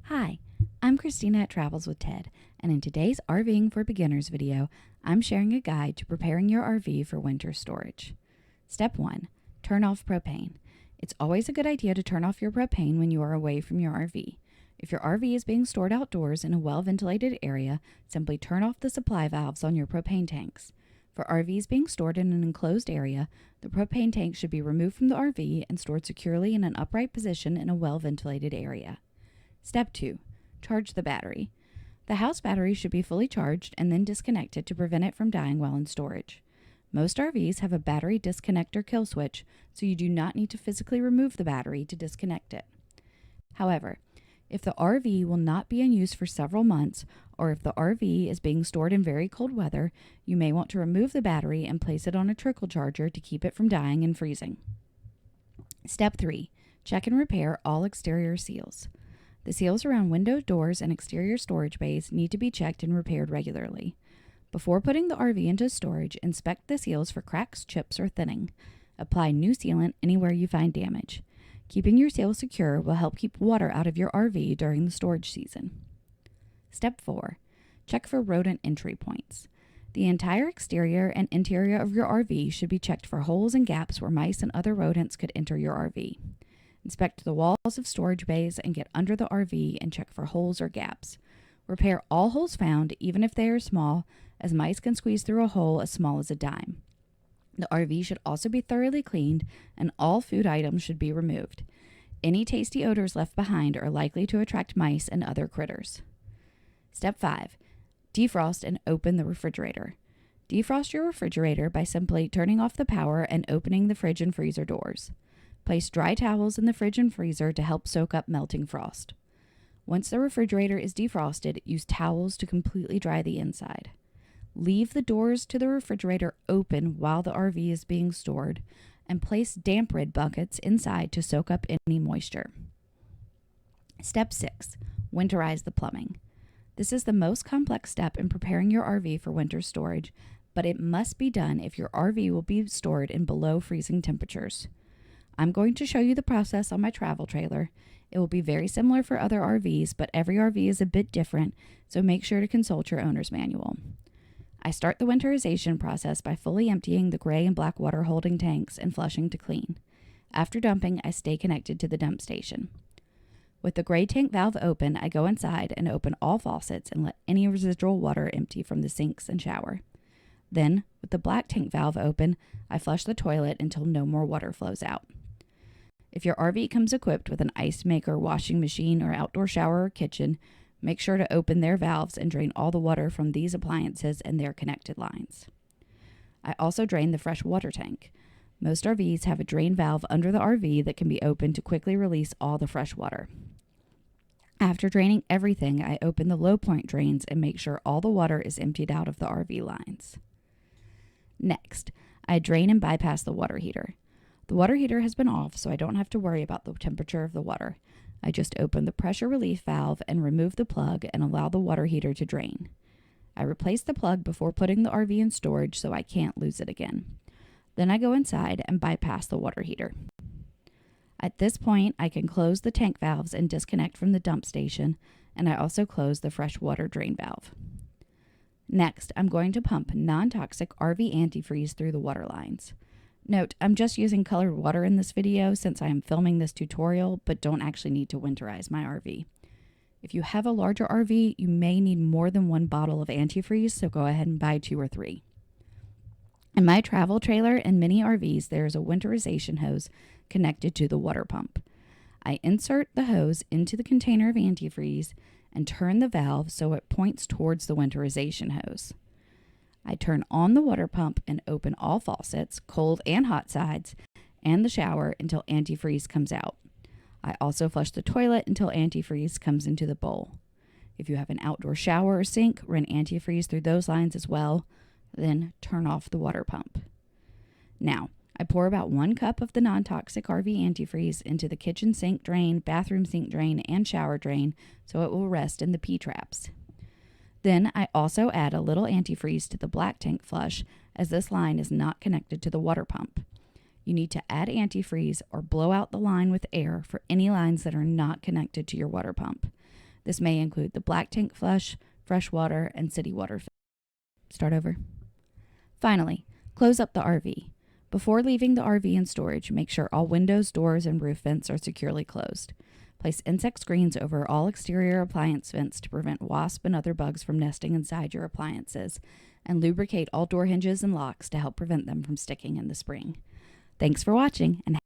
Hi, I'm Christina at Travels with Ted, and in today's RVing for Beginners video, I'm sharing a guide to preparing your RV for winter storage. Step 1. Turn off propane. It's always a good idea to turn off your propane when you are away from your RV. If your RV is being stored outdoors in a well-ventilated area, simply turn off the supply valves on your propane tanks. For RVs being stored in an enclosed area, the propane tank should be removed from the RV and stored securely in an upright position in a well-ventilated area. Step 2. Charge the battery. The house battery should be fully charged and then disconnected to prevent it from dying while in storage. Most RVs have a battery disconnect or kill switch, so you do not need to physically remove the battery to disconnect it. However, if the RV will not be in use for several months, or if the RV is being stored in very cold weather, you may want to remove the battery and place it on a trickle charger to keep it from dying and freezing. Step 3. Check and repair all exterior seals. The seals around window doors and exterior storage bays need to be checked and repaired regularly. Before putting the RV into storage, inspect the seals for cracks, chips, or thinning. Apply new sealant anywhere you find damage. Keeping your seals secure will help keep water out of your RV during the storage season. Step 4. Check for rodent entry points. The entire exterior and interior of your RV should be checked for holes and gaps where mice and other rodents could enter your RV. Inspect the walls of storage bays and get under the RV and check for holes or gaps. Repair all holes found, even if they are small, as mice can squeeze through a hole as small as a dime. The RV should also be thoroughly cleaned, and all food items should be removed. Any tasty odors left behind are likely to attract mice and other critters. Step 5. Defrost and open the refrigerator. Defrost your refrigerator by simply turning off the power and opening the fridge and freezer doors. Place dry towels in the fridge and freezer to help soak up melting frost. Once the refrigerator is defrosted, use towels to completely dry the inside. Leave the doors to the refrigerator open while the RV is being stored, and place damp rid buckets inside to soak up any moisture. Step 6. Winterize the plumbing. This is the most complex step in preparing your RV for winter storage, but it must be done if your RV will be stored in below freezing temperatures. I'm going to show you the process on my travel trailer. It will be very similar for other RVs, but every RV is a bit different, so make sure to consult your owner's manual. I start the winterization process by fully emptying the gray and black water holding tanks and flushing to clean. After dumping, I stay connected to the dump station. With the gray tank valve open, I go inside and open all faucets and let any residual water empty from the sinks and shower. Then, with the black tank valve open, I flush the toilet until no more water flows out. If your RV comes equipped with an ice maker, washing machine, or outdoor shower or kitchen, make sure to open their valves and drain all the water from these appliances and their connected lines. I also drain the fresh water tank. Most RVs have a drain valve under the RV that can be opened to quickly release all the fresh water. After draining everything, I open the low point drains and make sure all the water is emptied out of the RV lines. Next, I drain and bypass the water heater. The water heater has been off, so I don't have to worry about the temperature of the water. I just open the pressure relief valve and remove the plug and allow the water heater to drain. I replace the plug before putting the RV in storage so I can't lose it again. Then I go inside and bypass the water heater. At this point, I can close the tank valves and disconnect from the dump station, and I also close the fresh water drain valve. Next, I'm going to pump non-toxic RV antifreeze through the water lines. Note, I'm just using colored water in this video since I am filming this tutorial, but don't actually need to winterize my RV. If you have a larger RV, you may need more than one bottle of antifreeze, so go ahead and buy 2 or 3. In my travel trailer and many RVs, there is a winterization hose connected to the water pump. I insert the hose into the container of antifreeze and turn the valve so it points towards the winterization hose. I turn on the water pump and open all faucets, cold and hot sides, and the shower until antifreeze comes out. I also flush the toilet until antifreeze comes into the bowl. If you have an outdoor shower or sink, run antifreeze through those lines as well, then turn off the water pump. Now, I pour about 1 cup of the non-toxic RV antifreeze into the kitchen sink drain, bathroom sink drain, and shower drain so it will rest in the P-traps. Then I also add a little antifreeze to the black tank flush, as this line is not connected to the water pump. You need to add antifreeze or blow out the line with air for any lines that are not connected to your water pump. This may include the black tank flush, fresh water, and city water. Start over. Finally, close up the RV. Before leaving the RV in storage, make sure all windows, doors, and roof vents are securely closed. Place insect screens over all exterior appliance vents to prevent wasps and other bugs from nesting inside your appliances, and lubricate all door hinges and locks to help prevent them from sticking in the spring. Thanks for watching, and